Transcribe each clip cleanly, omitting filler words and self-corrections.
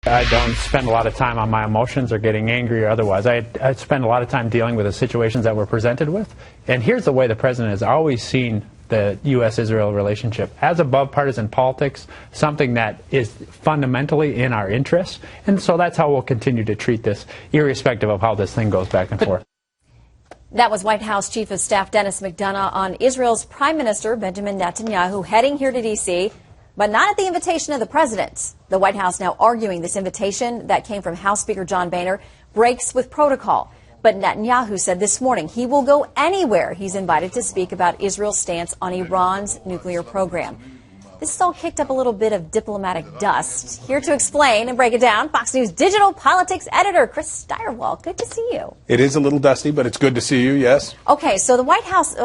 I don't spend a lot of time on my emotions or getting angry or otherwise. I spend a lot of time dealing with the situations that we're presented with. And here's the way the president has always seen the U.S.-Israel relationship: as above partisan politics, something that is fundamentally in our interests. And so that's how we'll continue to treat this, irrespective of how this thing goes back and forth. That was White House Chief of Staff Dennis McDonough on Israel's Prime Minister Benjamin Netanyahu heading here to D.C., but not at the invitation of the president. The White House now arguing this invitation that came from House Speaker John Boehner breaks with protocol. But Netanyahu said this morning he will go anywhere he's invited to speak about Israel's stance on Iran's nuclear program. This has all kicked up a little bit of diplomatic dust. Here to explain and break it down, Fox News digital politics editor Chris Steyerwalt. Good to see you. It is a little dusty, but it's good to see you, yes. Okay, so the White House,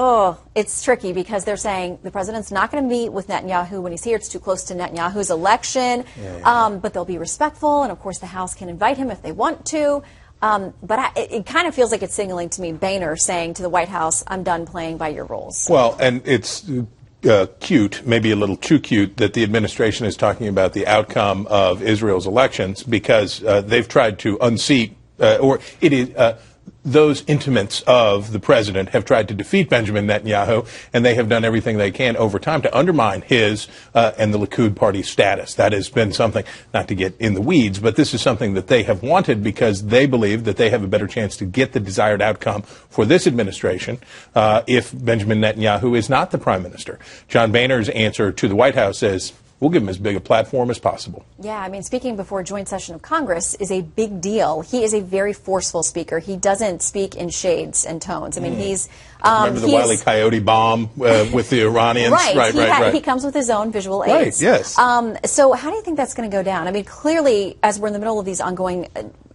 it's tricky because they're saying the president's not going to meet with Netanyahu when he's here. It's too close to Netanyahu's election. But they'll be respectful, and of course the House can invite him if they want to. But it kind of feels like it's signaling to me Boehner saying to the White House, I'm done playing by your rules. Well, and it's cute, maybe a little too cute, that the administration is talking about the outcome of Israel's elections, because they've tried to unseat, those intimates of the president have tried to defeat Benjamin Netanyahu, and they have done everything they can over time to undermine his and the Likud party's status. That has been something, not to get in the weeds, but this is something that they have wanted because they believe that they have a better chance to get the desired outcome for this administration if Benjamin Netanyahu is not the prime minister. John Boehner's answer to the White House is, we'll give him as big a platform as possible. Yeah, I mean, speaking before a joint session of Congress is a big deal. He is a very forceful speaker. He doesn't speak in shades and tones. I mean, he's... Remember the Wile E. Coyote bomb with the Iranians? Right. He comes with his own visual aids. Right, yes. So how do you think that's going to go down? I mean, clearly, as we're in the middle of these ongoing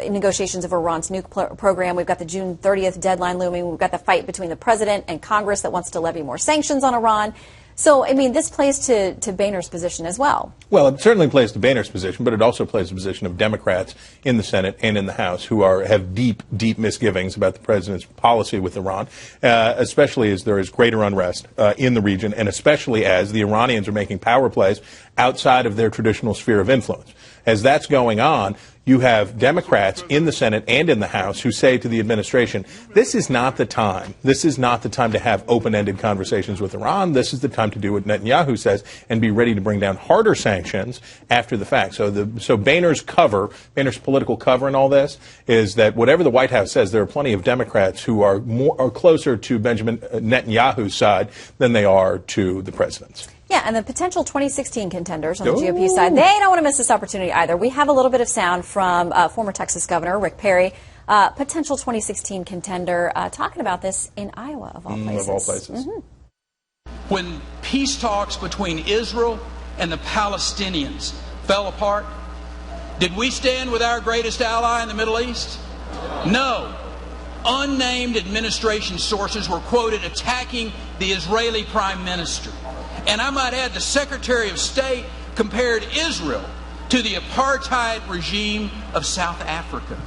negotiations of Iran's nuke program, we've got the June 30th deadline looming. We've got the fight between the president and Congress that wants to levy more sanctions on Iran. So, I mean, this plays to Boehner's position as well. Well, it certainly plays to Boehner's position, but it also plays the position of Democrats in the Senate and in the House who have deep, deep misgivings about the president's policy with Iran, especially as there is greater unrest in the region, and especially as the Iranians are making power plays outside of their traditional sphere of influence. As that's going on, you have Democrats in the Senate and in the House who say to the administration, this is not the time. This is not the time to have open-ended conversations with Iran. This is the time to do what Netanyahu says and be ready to bring down harder sanctions after the fact. So Boehner's political cover in all this is that whatever the White House says, there are plenty of Democrats who are closer to Benjamin Netanyahu's side than they are to the president's. Yeah, and the potential 2016 contenders on the GOP side, they don't want to miss this opportunity either. We have a little bit of sound from former Texas Governor Rick Perry, potential 2016 contender, talking about this in Iowa, of all places. Of all places. Mm-hmm. When peace talks between Israel and the Palestinians fell apart, did we stand with our greatest ally in the Middle East? No. Unnamed administration sources were quoted attacking the Israeli prime minister. And I might add, the Secretary of State compared Israel to the apartheid regime of South Africa.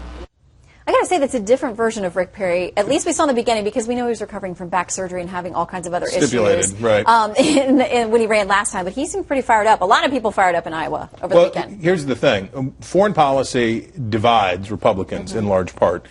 I got to say, that's a different version of Rick Perry. At least we saw in the beginning, because we know he was recovering from back surgery and having all kinds of other issues. Right. When he ran last time. But he seemed pretty fired up. A lot of people fired up in Iowa over the weekend. Here's the thing. Foreign policy divides Republicans in large part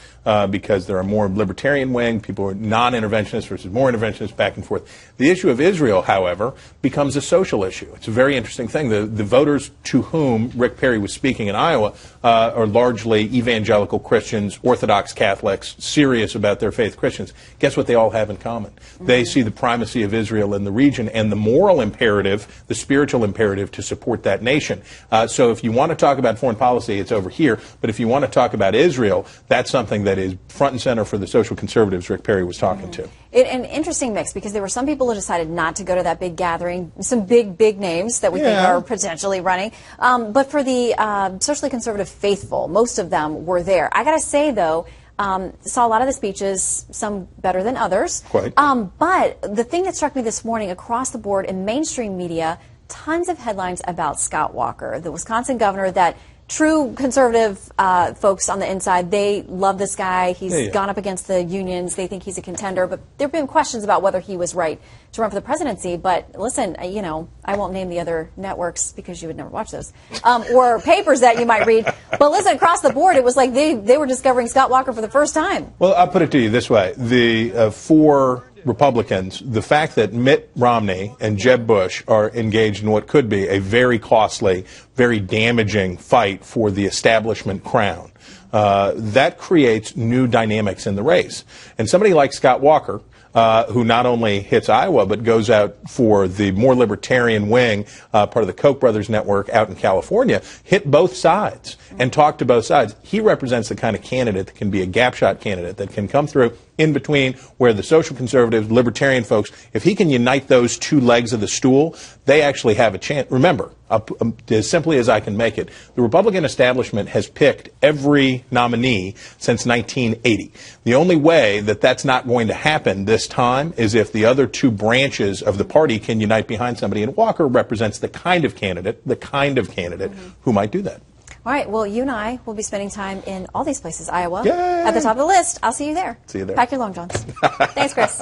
because there are more libertarian wing, people who are non-interventionists versus more interventionists, back and forth. The issue of Israel, however, becomes a social issue. It's a very interesting thing. The voters to whom Rick Perry was speaking in Iowa are largely evangelical Christians, Orthodox Catholics, serious about their faith Christians. Guess what they all have in common? They see the primacy of Israel in the region and the moral imperative, the spiritual imperative to support that nation. So if you want to talk about foreign policy, it's over here. But if you want to talk about Israel, that's something that is front and center for the social conservatives Rick Perry was talking to. An interesting mix, because there were some people who decided not to go to that big gathering, some big names that we think are potentially running. But for the socially conservative faithful, most of them were there. I got to say, though, saw a lot of the speeches, some better than others. Quite. But the thing that struck me this morning across the board in mainstream media, tons of headlines about Scott Walker, the Wisconsin governor that true conservative folks on the inside, they love this guy. He's gone up against the unions. They think he's a contender. But there have been questions about whether he was right to run for the presidency. But listen, you know, I won't name the other networks because you would never watch those, or papers that you might read. But listen, across the board, it was like they were discovering Scott Walker for the first time. Well, I'll put it to you this way. The four Republicans, the fact that Mitt Romney and Jeb Bush are engaged in what could be a very costly, very damaging fight for the establishment crown, that creates new dynamics in the race. And somebody like Scott Walker, who not only hits Iowa but goes out for the more libertarian wing, part of the Koch brothers network out in California, hit both sides and talked to both sides. He represents the kind of candidate that can be a gap shot candidate that can come through in between where the social conservatives, libertarian folks, if he can unite those two legs of the stool, they actually have a chance. Remember, as simply as I can make it, the Republican establishment has picked every nominee since 1980. The only way that that's not going to happen this time is if the other two branches of the party can unite behind somebody, and Walker represents the kind of candidate who might do that. All right, well, you and I will be spending time in all these places. Iowa, Yay! at the top of the list. I'll see you there. See you there. Pack your long johns. Thanks, Chris.